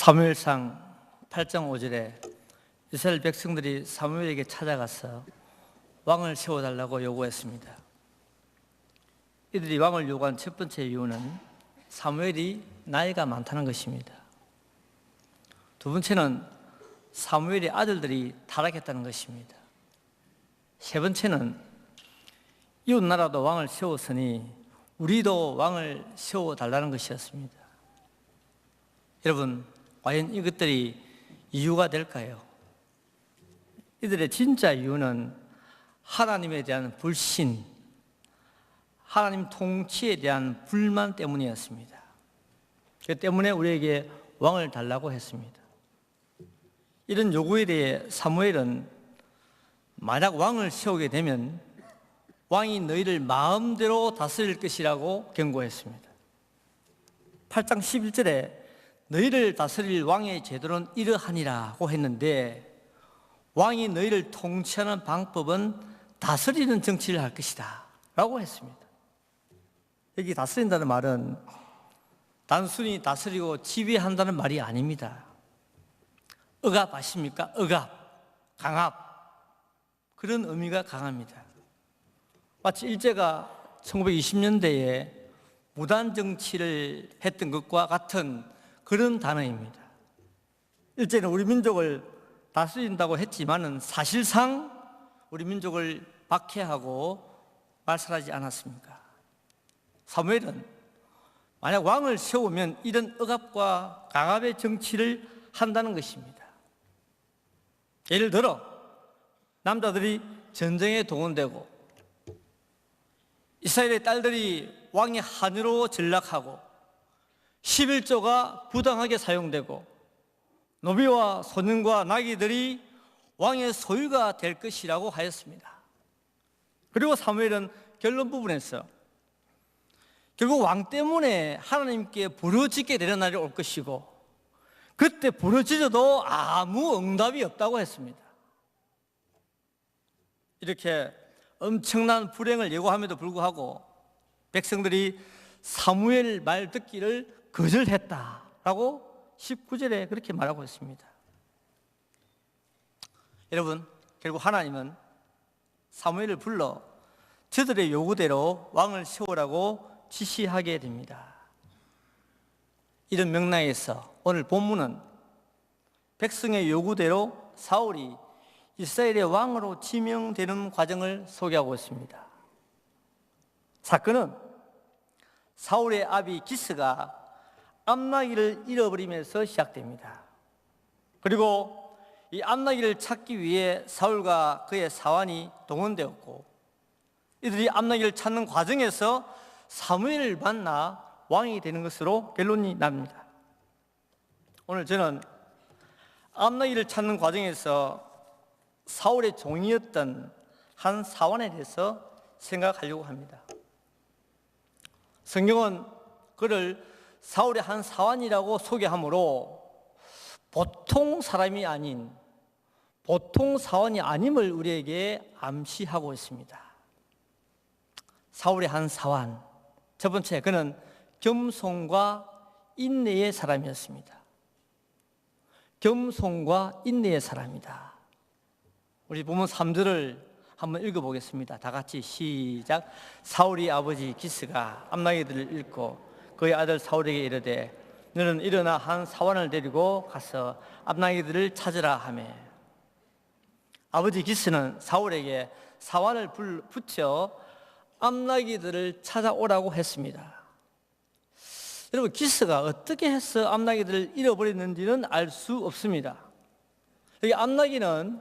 사무엘상 8장 5절에 이스라엘 백성들이 사무엘에게 찾아가서 왕을 세워달라고 요구했습니다. 이들이 왕을 요구한 첫 번째 이유는 사무엘이 나이가 많다는 것입니다. 두 번째는 사무엘의 아들들이 타락했다는 것입니다. 세 번째는 이웃나라도 왕을 세웠으니 우리도 왕을 세워달라는 것이었습니다. 여러분, 과연 이것들이 이유가 될까요? 이들의 진짜 이유는 하나님에 대한 불신, 하나님 통치에 대한 불만 때문이었습니다. 그 때문에 우리에게 왕을 달라고 했습니다. 이런 요구에 대해 사무엘은 만약 왕을 세우게 되면 왕이 너희를 마음대로 다스릴 것이라고 경고했습니다. 8장 11절에 너희를 다스릴 왕의 제도는 이러하니라고 했는데 왕이 너희를 통치하는 방법은 다스리는 정치를 할 것이다 라고 했습니다. 여기 다스린다는 말은 단순히 다스리고 지배한다는 말이 아닙니다. 억압 아십니까? 억압, 강압, 그런 의미가 강합니다. 마치 일제가 1920년대에 무단 정치를 했던 것과 같은 그런 단어입니다. 일제는 우리 민족을 다스린다고 했지만은 사실상 우리 민족을 박해하고 말살하지 않았습니까? 사무엘은 만약 왕을 세우면 이런 억압과 강압의 정치를 한다는 것입니다. 예를 들어 남자들이 전쟁에 동원되고 이스라엘의 딸들이 왕의 하녀로 전락하고 11조가 부당하게 사용되고 노비와 소년과 나귀들이 왕의 소유가 될 것이라고 하였습니다. 그리고 사무엘은 결론 부분에서 결국 왕 때문에 하나님께 부르짖게 되는 날이 올 것이고 그때 부르짖어도 아무 응답이 없다고 했습니다. 이렇게 엄청난 불행을 예고함에도 불구하고 백성들이 사무엘 말 듣기를 거절했다라고 19절에 그렇게 말하고 있습니다. 여러분, 결국 하나님은 사무엘을 불러 저들의 요구대로 왕을 세우라고 지시하게 됩니다. 이런 맥락에서 오늘 본문은 백성의 요구대로 사울이 이스라엘의 왕으로 지명되는 과정을 소개하고 있습니다. 사건은 사울의 아비 기스가 암나기를 잃어버리면서 시작됩니다. 그리고 이 암나기를 찾기 위해 사울과 그의 사환이 동원되었고 이들이 암나기를 찾는 과정에서 사무엘을 만나 왕이 되는 것으로 결론이 납니다. 오늘 저는 암나기를 찾는 과정에서 사울의 종이었던 한 사환에 대해서 생각하려고 합니다. 성경은 그를 사울의 한 사환이라고 소개하므로 보통 사람이 아닌 보통 사환이 아님을 우리에게 암시하고 있습니다. 사울의 한 사환, 첫 번째, 그는 겸손과 인내의 사람이었습니다. 겸손과 인내의 사람이다. 우리 본문 3절을 한번 읽어보겠습니다. 다 같이 시작. 사울이 아버지 기스가 암나기들을 읽고 그의 아들 사울에게 이르되 너는 일어나 한 사환을 데리고 가서 암나기들을 찾으라 하며 아버지 기스는 사울에게 사환을 붙여 암나기들을 찾아오라고 했습니다. 여러분, 기스가 어떻게 해서 암나기들을 잃어버렸는지는 알 수 없습니다. 여기 암나기는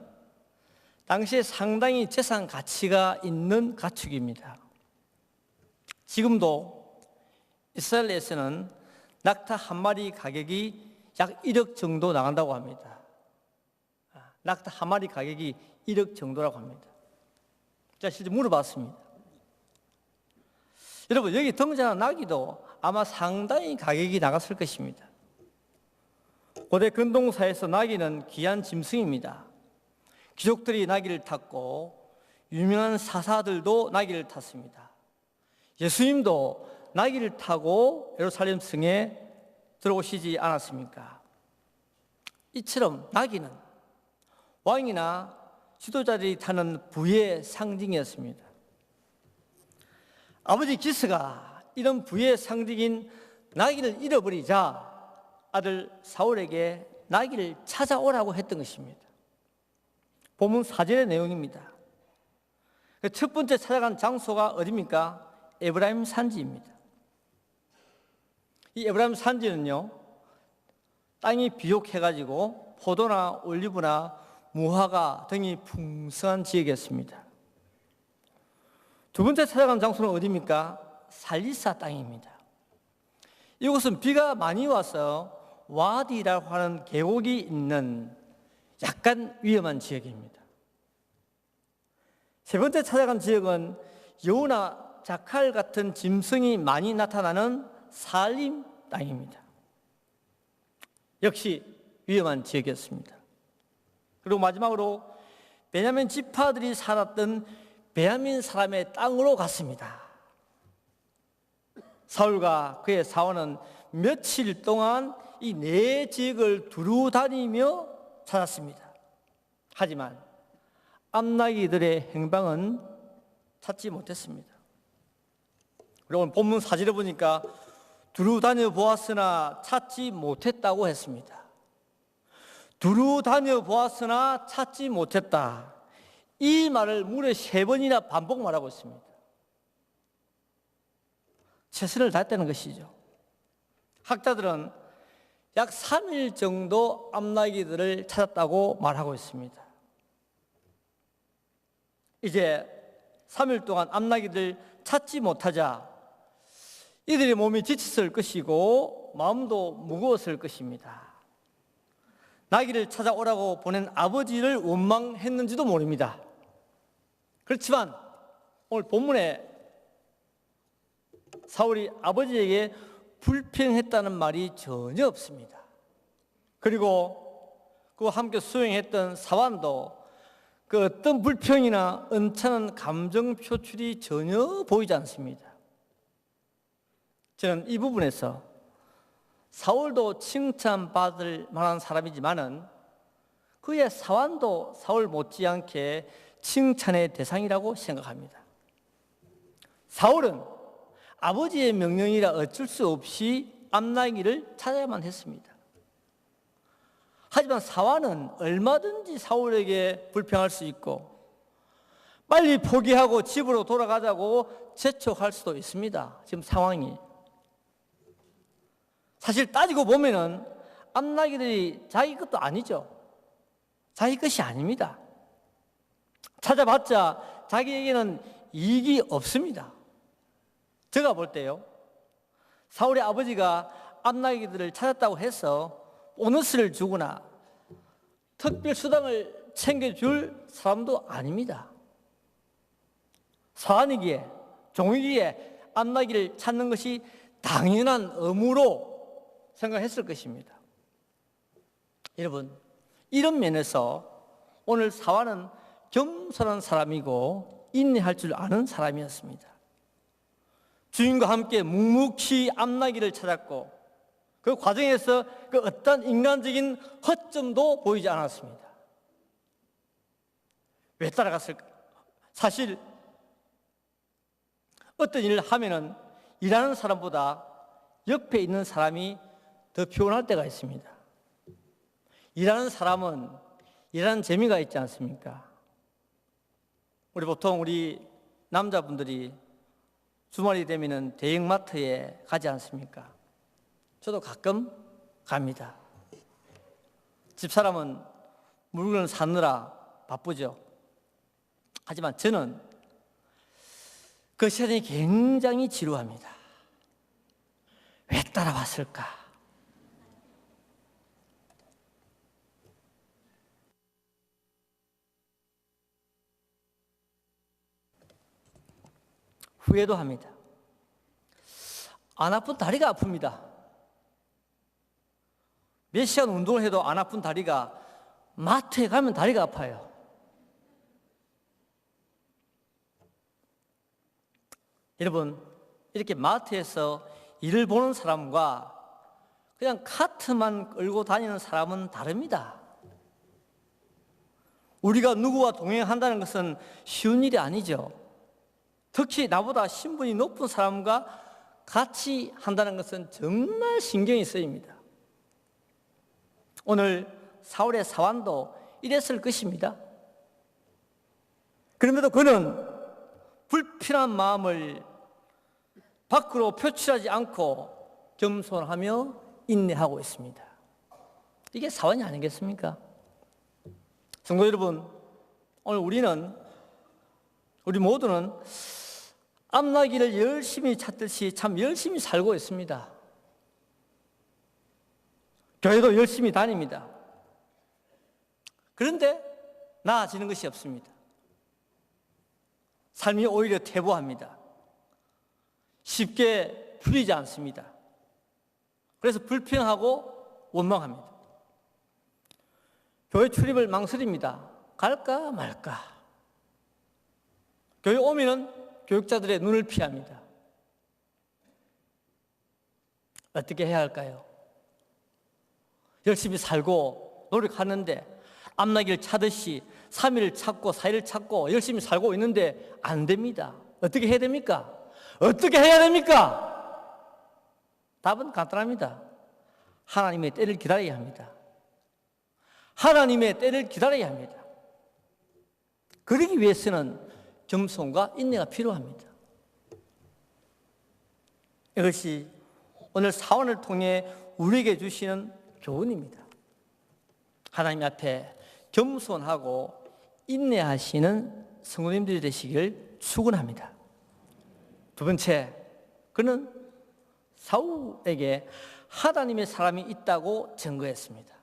당시에 상당히 재산 가치가 있는 가축입니다. 지금도 이스라엘에서는 낙타 한 마리 가격이 약 1억 정도 나간다고 합니다. 낙타 한 마리 가격이 1억 정도라고 합니다. 제가 실제 물어봤습니다. 여러분, 여기 등장한 나귀도 아마 상당히 가격이 나갔을 것입니다. 고대 근동사에서 나귀는 귀한 짐승입니다. 귀족들이 나귀를 탔고 유명한 사사들도 나귀를 탔습니다. 예수님도 나귀를 타고 예루살렘 성에 들어오시지 않았습니까? 이처럼 나귀는 왕이나 지도자들이 타는 부의 상징이었습니다. 아버지 기스가 이런 부의 상징인 나귀를 잃어버리자 아들 사울에게 나귀를 찾아오라고 했던 것입니다. 본문 4절의 내용입니다. 첫 번째 찾아간 장소가 어디입니까? 에브라임 산지입니다. 이 에브라임 산지는요, 땅이 비옥해가지고 포도나 올리브나 무화과 등이 풍성한 지역이었습니다. 두 번째 찾아간 장소는 어디입니까? 살리사 땅입니다. 이곳은 비가 많이 와서 와디라고 하는 계곡이 있는 약간 위험한 지역입니다. 세 번째 찾아간 지역은 여우나 자칼 같은 짐승이 많이 나타나는 살림 땅입니다. 역시 위험한 지역이었습니다. 그리고 마지막으로 베냐민 지파들이 살았던 베냐민 사람의 땅으로 갔습니다. 사울과 그의 사원은 며칠 동안 이 네 지역을 두루 다니며 찾았습니다. 하지만 암나기들의 행방은 찾지 못했습니다. 그리고 오늘 본문 4절에 보니까 두루 다녀보았으나 찾지 못했다고 했습니다. 두루 다녀보았으나 찾지 못했다. 이 말을 무려 3번이나 반복 말하고 있습니다. 최선을 다했다는 것이죠. 학자들은 약 3일 정도 암나기들을 찾았다고 말하고 있습니다. 이제 3일 동안 암나기들 찾지 못하자 이들의 몸이 지쳤을 것이고 마음도 무거웠을 것입니다. 나귀를 찾아오라고 보낸 아버지를 원망했는지도 모릅니다. 그렇지만 오늘 본문에 사울이 아버지에게 불평했다는 말이 전혀 없습니다. 그리고 그와 함께 수행했던 사환도 그 어떤 불평이나 언짢은 감정 표출이 전혀 보이지 않습니다. 저는 이 부분에서 사울도 칭찬받을 만한 사람이지만은 그의 사환도 사울 못지않게 칭찬의 대상이라고 생각합니다. 사울은 아버지의 명령이라 어쩔 수 없이 암나기를 찾아야만 했습니다. 하지만 사환은 얼마든지 사울에게 불평할 수 있고 빨리 포기하고 집으로 돌아가자고 재촉할 수도 있습니다. 지금 상황이. 사실 따지고 보면은 암나기들이 자기 것도 아니죠. 자기 것이 아닙니다. 찾아봤자 자기에게는 이익이 없습니다. 제가 볼 때요, 사울의 아버지가 암나기들을 찾았다고 해서 보너스를 주거나 특별 수당을 챙겨줄 사람도 아닙니다. 사환이기에 종이기에 암나기를 찾는 것이 당연한 의무로 생각했을 것입니다. 여러분, 이런 면에서 오늘 사환은 겸손한 사람이고 인내할 줄 아는 사람이었습니다. 주인과 함께 묵묵히 암나기를 찾았고 그 과정에서 그 어떤 인간적인 허점도 보이지 않았습니다. 왜 따라갔을까? 사실 어떤 일을 하면은 일하는 사람보다 옆에 있는 사람이 더 피곤할 때가 있습니다. 일하는 사람은 일하는 재미가 있지 않습니까? 보통 우리 남자분들이 주말이 되면은 대형마트에 가지 않습니까? 저도 가끔 갑니다. 집사람은 물건을 사느라 바쁘죠. 하지만 저는 그 시간이 굉장히 지루합니다. 왜 따라왔을까? 후회도 합니다. 안 아픈 다리가 아픕니다. 몇 시간 운동을 해도 안 아픈 다리가 마트에 가면 다리가 아파요. 여러분, 이렇게 마트에서 일을 보는 사람과 그냥 카트만 끌고 다니는 사람은 다릅니다. 우리가 누구와 동행한다는 것은 쉬운 일이 아니죠. 특히 나보다 신분이 높은 사람과 같이 한다는 것은 정말 신경이 쓰입니다. 오늘 사울의 사환도 이랬을 것입니다. 그럼에도 그는 불편한 마음을 밖으로 표출하지 않고 겸손하며 인내하고 있습니다. 이게 사환이 아니겠습니까? 성도 여러분, 오늘 우리 모두는 앞나기를 열심히 찾듯이 참 열심히 살고 있습니다. 교회도 열심히 다닙니다. 그런데 나아지는 것이 없습니다. 삶이 오히려 퇴보합니다. 쉽게 풀리지 않습니다. 그래서 불평하고 원망합니다. 교회 출입을 망설입니다. 갈까 말까. 교회 오면은 교육자들의 눈을 피합니다. 어떻게 해야 할까요? 열심히 살고 노력하는데 앞나기를 찾듯이 3일을 찾고 4일을 찾고 열심히 살고 있는데 안 됩니다. 어떻게 해야 됩니까? 어떻게 해야 됩니까? 답은 간단합니다. 하나님의 때를 기다려야 합니다. 하나님의 때를 기다려야 합니다. 그러기 위해서는 겸손과 인내가 필요합니다. 이것이 오늘 사원을 통해 우리에게 주시는 교훈입니다. 하나님 앞에 겸손하고 인내하시는 성도님들이 되시길 축원합니다. 두 번째, 그는 사울에게 하나님의 사람이 있다고 증거했습니다.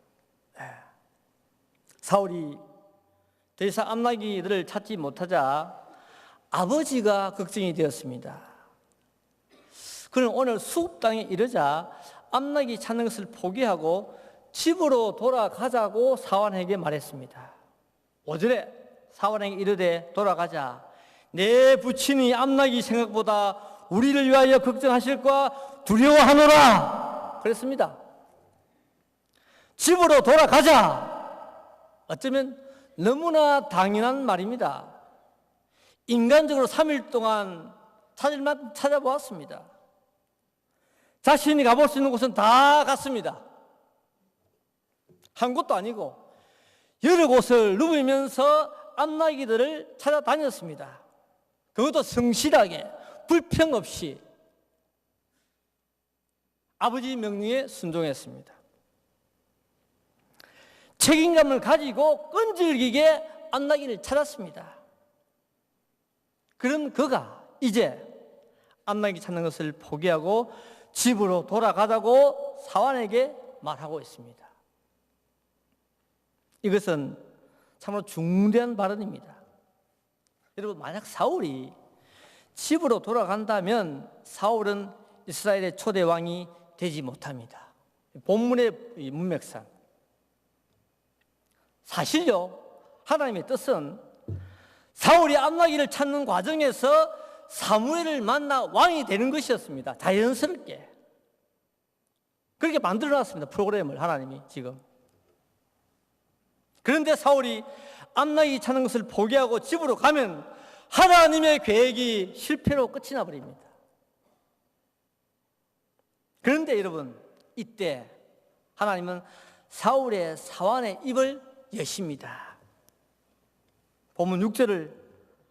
사울이 더 이상 앞나기들을 찾지 못하자 아버지가 걱정이 되었습니다. 그는 오늘 수업 땅에 이르자 앞나기 찾는 것을 포기하고 집으로 돌아가자고 사환에게 말했습니다. 5절에 사환에게 이르되 돌아가자. 내 부친이 앞나기 생각보다 우리를 위하여 걱정하실까 두려워하노라. 그랬습니다. 집으로 돌아가자. 어쩌면 너무나 당연한 말입니다. 인간적으로 3일 동안 찾을 만큼 찾아보았습니다. 자신이 가볼 수 있는 곳은 다 갔습니다. 한 곳도 아니고 여러 곳을 누비면서 앞나기들을 찾아다녔습니다. 그것도 성실하게 불평 없이 아버지 명령에 순종했습니다. 책임감을 가지고 끈질기게 앞나기를 찾았습니다. 그런 그가 이제 앞나기 찾는 것을 포기하고 집으로 돌아가자고 사환에게 말하고 있습니다. 이것은 참으로 중대한 발언입니다. 여러분, 만약 사울이 집으로 돌아간다면 사울은 이스라엘의 초대 왕이 되지 못합니다. 본문의 문맥상. 사실요, 하나님의 뜻은 사울이 앞나기를 찾는 과정에서 사무엘을 만나 왕이 되는 것이었습니다. 자연스럽게. 그렇게 만들어놨습니다. 프로그램을 하나님이 지금. 그런데 사울이 앞나기 찾는 것을 포기하고 집으로 가면 하나님의 계획이 실패로 끝이 나버립니다. 그런데 여러분, 이때 하나님은 사울의 사환의 입을 여십니다. 본문 6절을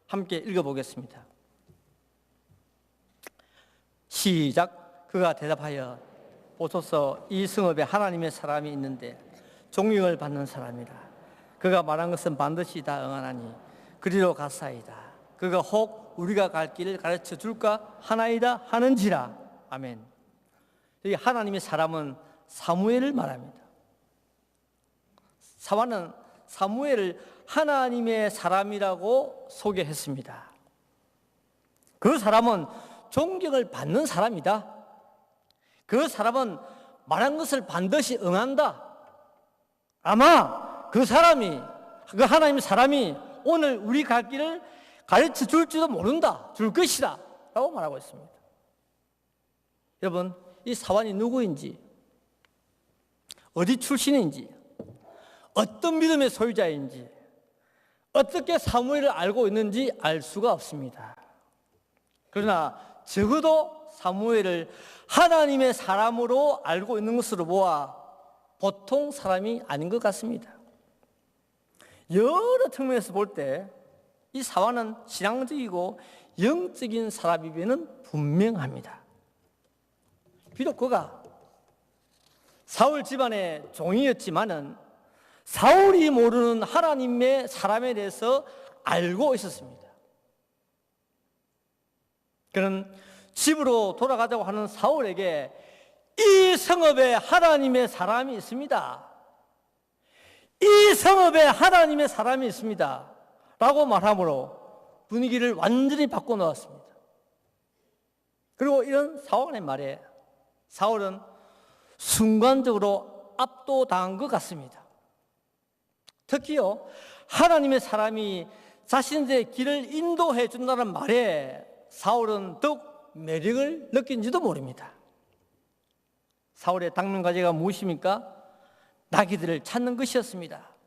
함께 읽어보겠습니다. 시작. 그가 대답하여 보소서, 이 성읍에 하나님의 사람이 있는데 존경을 받는 사람이라. 그가 말한 것은 반드시 다 응하나니 그리로 갔사이다. 그가 혹 우리가 갈 길을 가르쳐 줄까 하나이다 하는지라. 아멘. 여기 하나님의 사람은 사무엘을 말합니다. 사환은 사무엘을 하나님의 사람이라고 소개했습니다. 그 사람은 존경을 받는 사람이다. 그 사람은 말한 것을 반드시 응한다. 아마 그 사람이, 그 하나님의 사람이 오늘 우리 갈 길을 가르쳐 줄지도 모른다. 줄 것이다. 라고 말하고 있습니다. 여러분, 이 사환이 누구인지 어디 출신인지, 어떤 믿음의 소유자인지, 어떻게 사무엘을 알고 있는지 알 수가 없습니다. 그러나 적어도 사무엘을 하나님의 사람으로 알고 있는 것으로 보아 보통 사람이 아닌 것 같습니다. 여러 측면에서 볼 때 이 사울은 신앙적이고 영적인 사람임에는 분명합니다. 비록 그가 사울 집안의 종이었지만은 사울이 모르는 하나님의 사람에 대해서 알고 있었습니다. 그는 집으로 돌아가자고 하는 사울에게 이 성읍에 하나님의 사람이 있습니다. 이 성읍에 하나님의 사람이 있습니다. 라고 말함으로 분위기를 완전히 바꿔놓았습니다. 그리고 이런 사울의 말에 사울은 순간적으로 압도당한 것 같습니다. 특히요, 하나님의 사람이 자신의 길을 인도해 준다는 말에 사울은 더욱 매력을 느낀지도 모릅니다. 사울의 당면과제가 무엇입니까? 나귀들을 찾는 것이었습니다.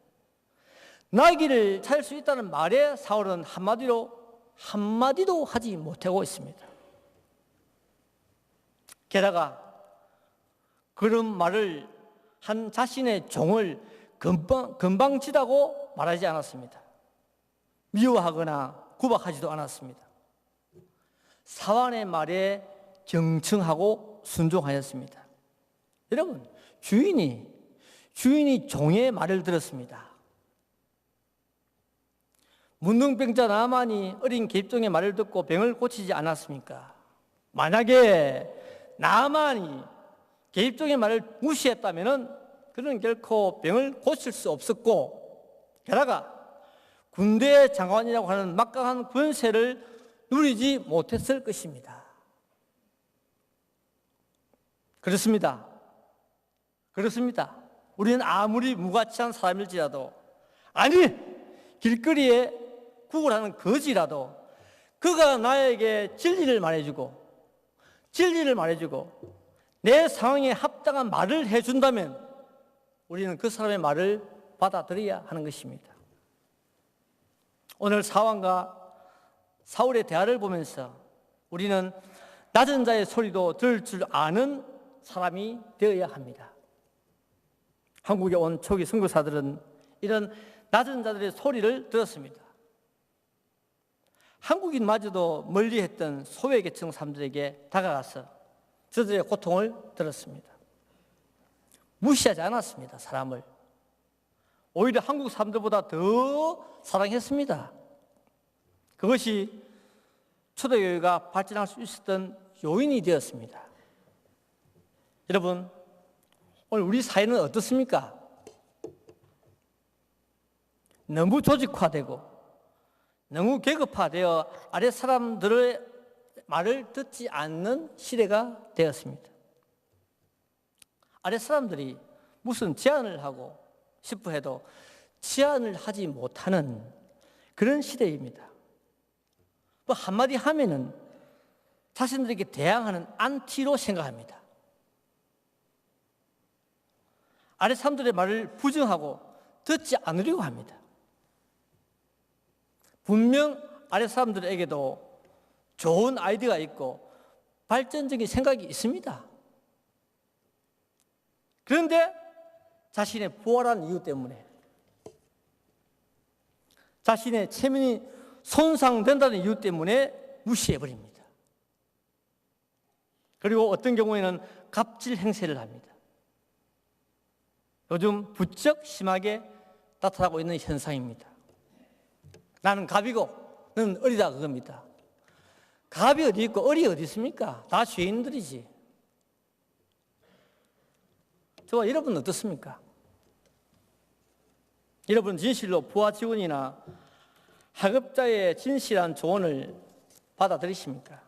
나귀를 찾을 수 있다는 말에 사울은 한마디도 하지 못하고 있습니다. 게다가 그런 말을 한 자신의 종을 건방지다고 말하지 않았습니다. 미워하거나 구박하지도 않았습니다. 사환의 말에 경청하고 순종하였습니다. 여러분, 주인이 종의 말을 들었습니다. 문둥병자 나만이 어린 계집종의 말을 듣고 병을 고치지 않았습니까? 만약에 나만이 계집종의 말을 무시했다면 그는 결코 병을 고칠 수 없었고, 게다가 군대 장관이라고 하는 막강한 권세를 누리지 못했을 것입니다. 그렇습니다. 우리는 아무리 무가치한 사람일지라도, 아니 길거리에 구걸하는 거지라도 그가 나에게 진리를 말해주고 내 상황에 합당한 말을 해준다면 우리는 그 사람의 말을 받아들여야 하는 것입니다. 오늘 사울과 사울의 대화를 보면서 우리는 낮은 자의 소리도 들을 줄 아는 사람이 되어야 합니다. 한국에 온 초기 선교사들은 이런 낮은 자들의 소리를 들었습니다. 한국인마저도 멀리했던 소외계층 사람들에게 다가가서 저들의 고통을 들었습니다. 무시하지 않았습니다. 사람을. 오히려 한국 사람들보다 더 사랑했습니다. 그것이 초대교회가 발전할 수 있었던 요인이 되었습니다. 여러분, 오늘 우리 사회는 어떻습니까? 너무 조직화되고 너무 계급화되어 아래 사람들의 말을 듣지 않는 시대가 되었습니다. 아래 사람들이 무슨 제안을 하고 싶어 해도 제안을 하지 못하는 그런 시대입니다. 뭐 한마디 하면은 자신들에게 대항하는 안티로 생각합니다. 아래 사람들의 말을 부정하고 듣지 않으려고 합니다. 분명 아래 사람들에게도 좋은 아이디어가 있고 발전적인 생각이 있습니다. 그런데 자신의 부활한 이유 때문에, 자신의 체면이 손상된다는 이유 때문에 무시해버립니다. 그리고 어떤 경우에는 갑질 행세를 합니다. 요즘 부쩍 심하게 나타나고 있는 현상입니다. 나는 갑이고 너는 을이다 그겁니다. 갑이 어디 있고 을이 어디 있습니까? 다 죄인들이지. 저와 여러분은 어떻습니까? 여러분 진실로 부하 직원이나 하급자의 진실한 조언을 받아들이십니까?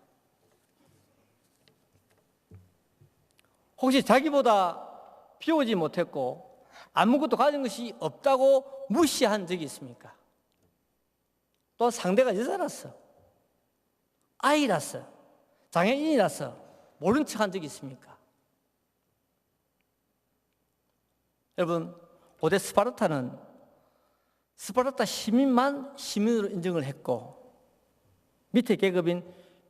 혹시 자기보다 비우지 못했고 아무것도 가진 것이 없다고 무시한 적이 있습니까? 또 상대가 여자라서, 아이라서, 장애인이라서 모른 척한 적이 있습니까? 여러분, 고대 스파르타는 스파르타 시민만 시민으로 인정을 했고 밑에 계급인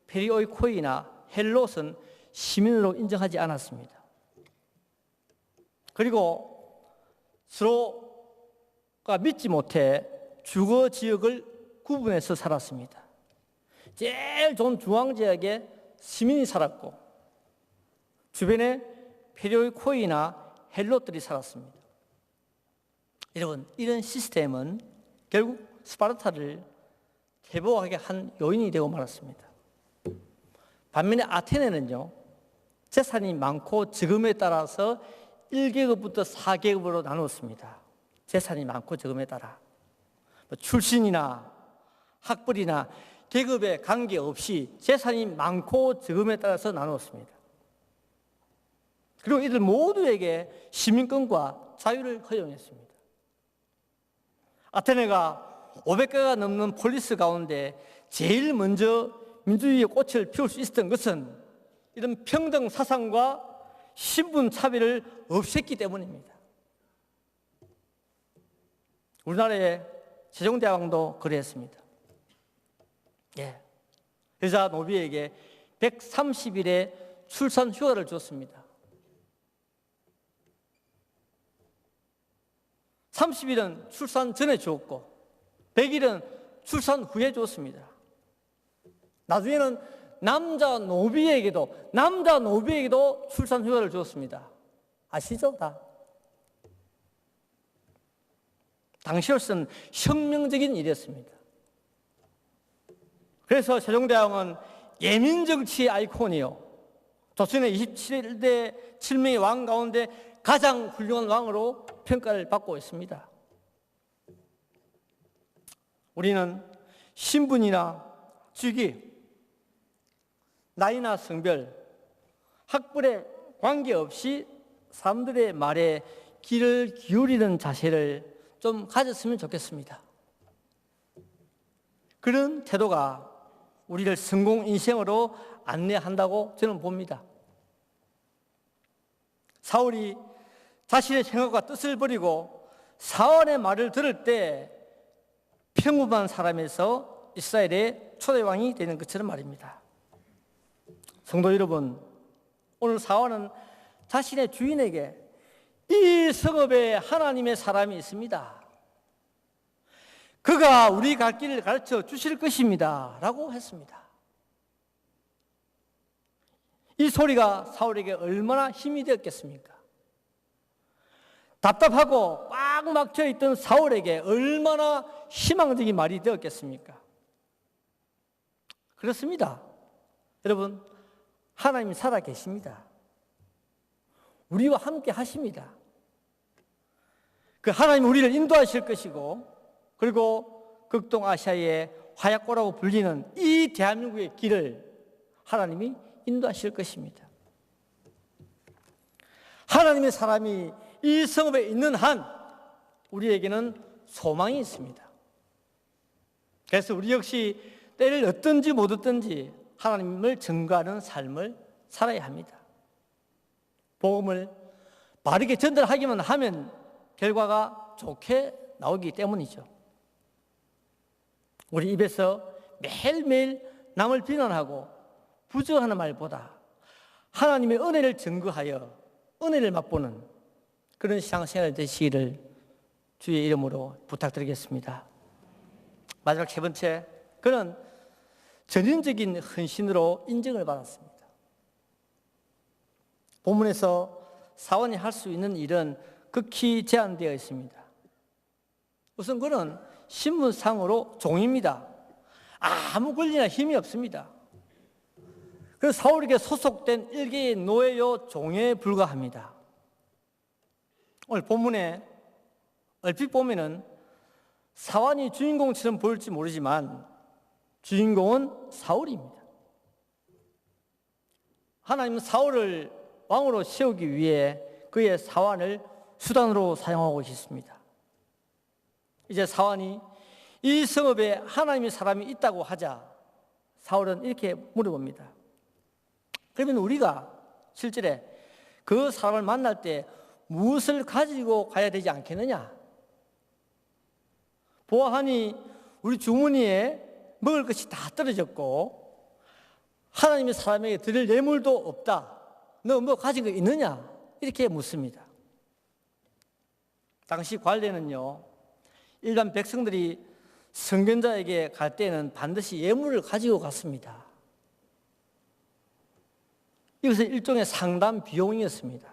페리오이코이나 헬롯은 시민으로 인정하지 않았습니다. 그리고 서로가 믿지 못해 주거 지역을 구분해서 살았습니다. 제일 좋은 중앙지역에 시민이 살았고 주변에 페리오이코이나 헬롯들이 살았습니다. 여러분, 이런 시스템은 결국 스파르타를 퇴보하게 한 요인이 되고 말았습니다. 반면에 아테네는요, 재산이 많고 적음에 따라서 1계급부터 4계급으로 나누었습니다. 재산이 많고 적음에 따라 출신이나 학벌이나 계급에 관계없이 재산이 많고 적음에 따라서 나누었습니다. 그리고 이들 모두에게 시민권과 자유를 허용했습니다. 아테네가 500개가 넘는 폴리스 가운데 제일 먼저 민주주의의 꽃을 피울 수 있었던 것은 이런 평등 사상과 신분 차별을 없앴기 때문입니다. 우리나라의 세종대왕도 그랬습니다. 여자 노비에게 130일의 출산 휴가를 줬습니다. 30일은 출산 전에 주었고 100일은 출산 후에 줬습니다. 나중에는 남자 노비에게도 출산 휴가를 주었습니다. 아시죠? 다. 당시로서는 혁명적인 일이었습니다. 그래서 세종대왕은 예민정치의 아이콘이요, 조선의 27대 7명의 왕 가운데 가장 훌륭한 왕으로 평가를 받고 있습니다. 우리는 신분이나 직위, 나이나 성별, 학벌에 관계없이 사람들의 말에 귀를 기울이는 자세를 좀 가졌으면 좋겠습니다. 그런 태도가 우리를 성공 인생으로 안내한다고 저는 봅니다. 사울이 자신의 생각과 뜻을 버리고 사울의 말을 들을 때 평범한 사람에서 이스라엘의 초대왕이 되는 것처럼 말입니다. 성도 여러분, 오늘 사울은 자신의 주인에게 이 성읍에 하나님의 사람이 있습니다. 그가 우리 갈 길을 가르쳐 주실 것입니다 라고 했습니다. 이 소리가 사울에게 얼마나 힘이 되었겠습니까? 답답하고 꽉 막혀있던 사울에게 얼마나 희망적인 말이 되었겠습니까? 그렇습니다. 여러분, 하나님이 살아계십니다. 우리와 함께 하십니다. 그 하나님 우리를 인도하실 것이고, 그리고 극동아시아의 화약고라고 불리는 이 대한민국의 길을 하나님이 인도하실 것입니다. 하나님의 사람이 이 성읍에 있는 한 우리에게는 소망이 있습니다. 그래서 우리 역시 때를 얻든지 못 얻든지 하나님을 증거하는 삶을 살아야 합니다. 복음을 바르게 전달하기만 하면 결과가 좋게 나오기 때문이죠. 우리 입에서 매일매일 남을 비난하고 부정하는 말보다 하나님의 은혜를 증거하여 은혜를 맛보는 그런 신앙생활 되시기를 주의 이름으로 부탁드리겠습니다. 마지막 세 번째, 그는 전인적인 헌신으로 인정을 받았습니다. 본문에서 사원이 할 수 있는 일은 극히 제한되어 있습니다. 우선 그는 신분상으로 종입니다. 아무 권리나 힘이 없습니다. 그래서 사울에게 소속된 일개의 노예요 종에 불과합니다. 오늘 본문에 얼핏 보면은 사환이 주인공처럼 보일지 모르지만 주인공은 사울입니다. 하나님은 사울을 왕으로 세우기 위해 그의 사환을 수단으로 사용하고 있습니다. 이제 사환이 이 성읍에 하나님의 사람이 있다고 하자 사울은 이렇게 물어봅니다. 그러면 우리가 실제로 그 사람을 만날 때 무엇을 가지고 가야 되지 않겠느냐? 보아하니 우리 주머니에 먹을 것이 다 떨어졌고 하나님의 사람에게 드릴 예물도 없다. 너 뭐 가진 거 있느냐? 이렇게 묻습니다. 당시 관례는요, 일반 백성들이 선견자에게 갈 때는 반드시 예물을 가지고 갔습니다. 이것은 일종의 상담 비용이었습니다.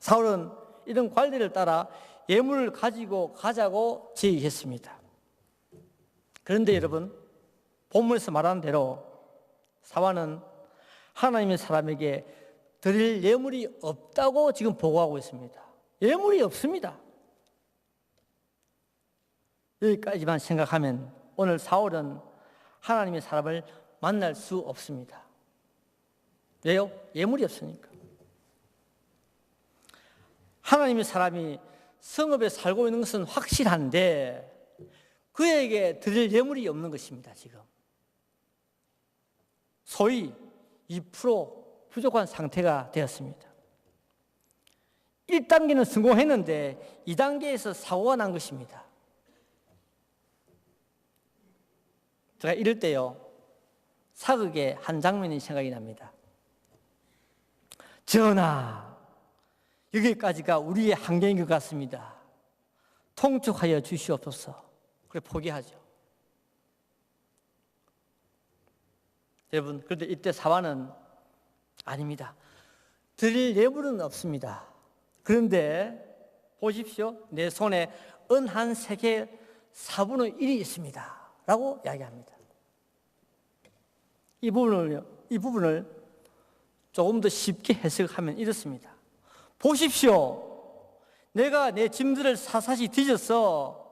사울은 이런 관례를 따라 예물을 가지고 가자고 제의했습니다. 그런데 여러분, 본문에서 말한 대로 사울은 하나님의 사람에게 드릴 예물이 없다고 지금 보고하고 있습니다. 예물이 없습니다. 여기까지만 생각하면 오늘 사울은 하나님의 사람을 만날 수 없습니다. 왜요? 예물이 없으니까. 하나님의 사람이 성읍에 살고 있는 것은 확실한데 그에게 드릴 예물이 없는 것입니다. 지금 소위 2% 부족한 상태가 되었습니다. 1단계는 성공했는데 2단계에서 사고가 난 것입니다. 제가 이럴 때요, 사극의 한 장면이 생각이 납니다. 전하, 여기까지가 우리의 한계인 것 같습니다. 통촉하여 주시옵소서. 그래 포기하죠. 여러분, 그런데 이때 사환은 아닙니다. 드릴 예물은 없습니다. 그런데 보십시오. 내 손에 은 한 세겔 4분의 1이 있습니다. 라고 이야기합니다. 이 부분을 조금 더 쉽게 해석하면 이렇습니다. 보십시오. 내가 내 짐들을 사사시 뒤져서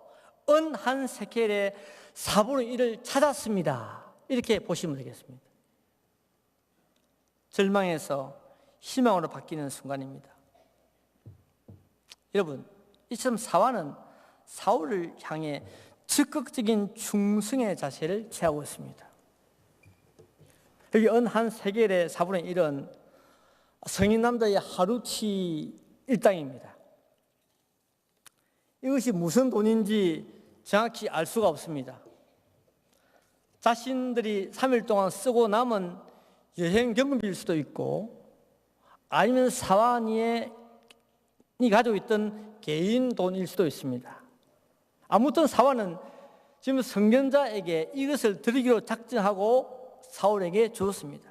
은 한 세겔의 4분의 1을 찾았습니다. 이렇게 보시면 되겠습니다. 절망에서 희망으로 바뀌는 순간입니다. 여러분, 이처럼 사환은 사울을 향해 적극적인 충성의 자세를 취하고 있습니다. 여기 은 한 세겔의 4분의 1은 성인 남자의 하루치 일당입니다. 이것이 무슨 돈인지 정확히 알 수가 없습니다. 자신들이 3일 동안 쓰고 남은 여행 경비일 수도 있고 아니면 사환이 가지고 있던 개인 돈일 수도 있습니다. 아무튼 사환은 지금 선견자에게 이것을 드리기로 작정하고 사울에게 주었습니다.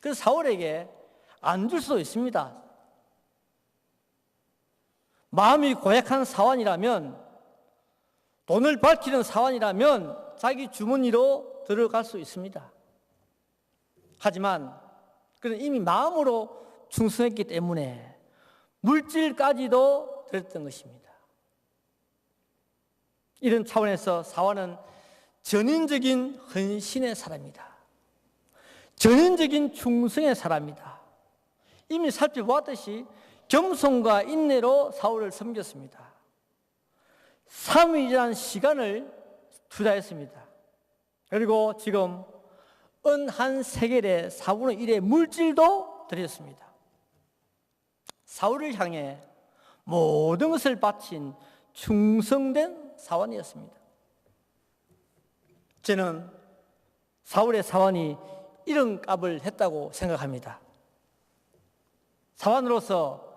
그래서 사울에게 안 줄 수도 있습니다. 마음이 고약한 사환이라면, 돈을 밝히는 사환이라면 자기 주머니로 들어갈 수 있습니다. 하지만 그는 이미 마음으로 충성했기 때문에 물질까지도 드렸던 것입니다. 이런 차원에서 사환은 전인적인 헌신의 사람이다. 전인적인 충성의 사람이다. 이미 살펴보았듯이 겸손과 인내로 사울을 섬겼습니다. 3일이라는 시간을 투자했습니다. 그리고 지금 은 한 세겔의 4분의 1의 물질도 드렸습니다. 사울을 향해 모든 것을 바친 충성된 사환이었습니다. 저는 사울의 사환이 이런 값을 했다고 생각합니다. 사환으로서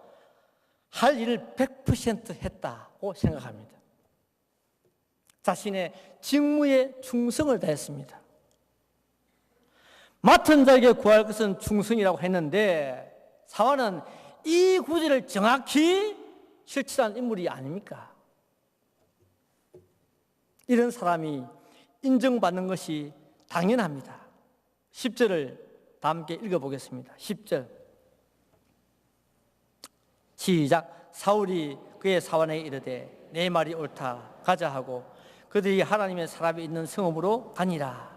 할 일을 100% 했다고 생각합니다. 자신의 직무에 충성을 다했습니다. 맡은 자에게 구할 것은 충성이라고 했는데 사환은 이 구절을 정확히 실천한 인물이 아닙니까? 이런 사람이 인정받는 것이 당연합니다. 10절을 다 함께 읽어보겠습니다. 10절 시작. 사울이 그의 사환에게 이르되 내 말이 옳다 가자 하고 그들이 하나님의 사람이 있는 성읍으로 가니라.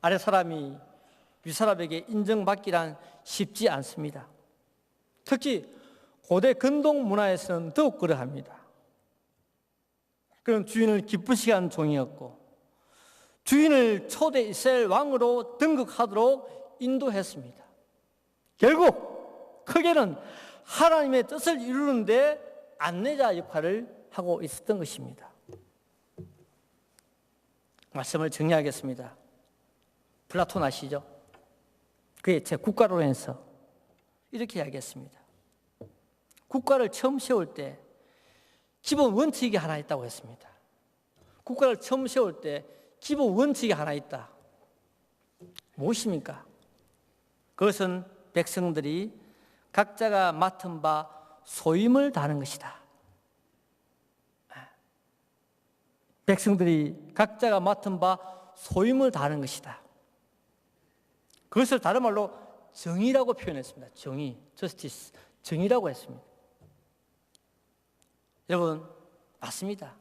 아래 사람이 위 사람에게 인정받기란 쉽지 않습니다. 특히 고대 근동 문화에서는 더욱 그러합니다. 그는 주인을 기쁘시게 한 종이었고 주인을 초대 이스라엘 왕으로 등극하도록 인도했습니다. 결국 크게는 하나님의 뜻을 이루는데 안내자 역할을 하고 있었던 것입니다. 말씀을 정리하겠습니다. 플라톤 아시죠? 그의 제 국가론에서 이렇게 이야기했습니다. 국가를 처음 세울 때 기본 원칙이 하나 있다고 했습니다. 국가를 처음 세울 때 기본 원칙이 하나 있다. 무엇입니까? 그것은 백성들이 각자가 맡은 바 소임을 다하는 것이다. 백성들이 각자가 맡은 바 소임을 다하는 것이다. 그것을 다른 말로 정의라고 표현했습니다. 정의, justice, 정의라고 했습니다. 여러분, 맞습니다.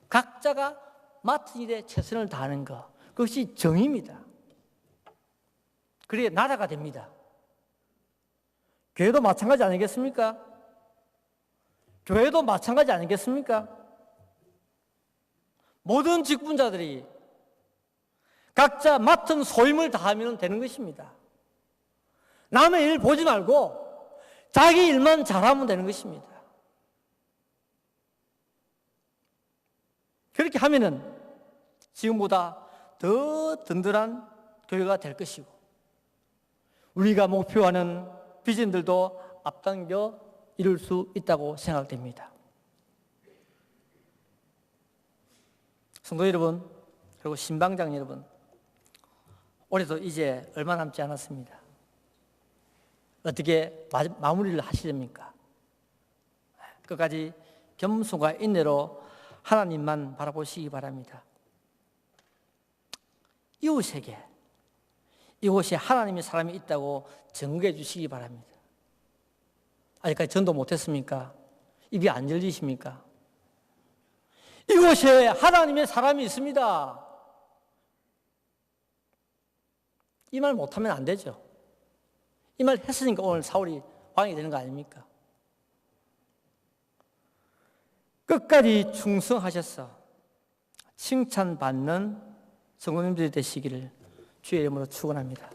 각자가 맡은 일에 최선을 다하는 것, 그것이 정의입니다. 그래야 나라가 됩니다. 교회도 마찬가지 아니겠습니까? 교회도 마찬가지 아니겠습니까? 모든 직분자들이 각자 맡은 소임을 다하면 되는 것입니다. 남의 일 보지 말고 자기 일만 잘하면 되는 것입니다. 그렇게 하면은 지금보다 더 든든한 교회가 될 것이고 우리가 목표하는 비전들도 앞당겨 이룰 수 있다고 생각됩니다. 성도 여러분, 그리고 신방장 여러분, 올해도 이제 얼마 남지 않았습니다. 어떻게 마무리를 하시렵니까? 끝까지 겸손과 인내로 하나님만 바라보시기 바랍니다. 이웃에게 이곳에 하나님의 사람이 있다고 증거해 주시기 바랍니다. 아직까지 전도 못했습니까? 입이 안 열리십니까? 이곳에 하나님의 사람이 있습니다. 이 말 못하면 안 되죠. 이 말 했으니까 오늘 사울이 왕이 되는 거 아닙니까? 끝까지 충성하셔서 칭찬받는 성도님들이 되시기를 주의 이름으로 축원합니다.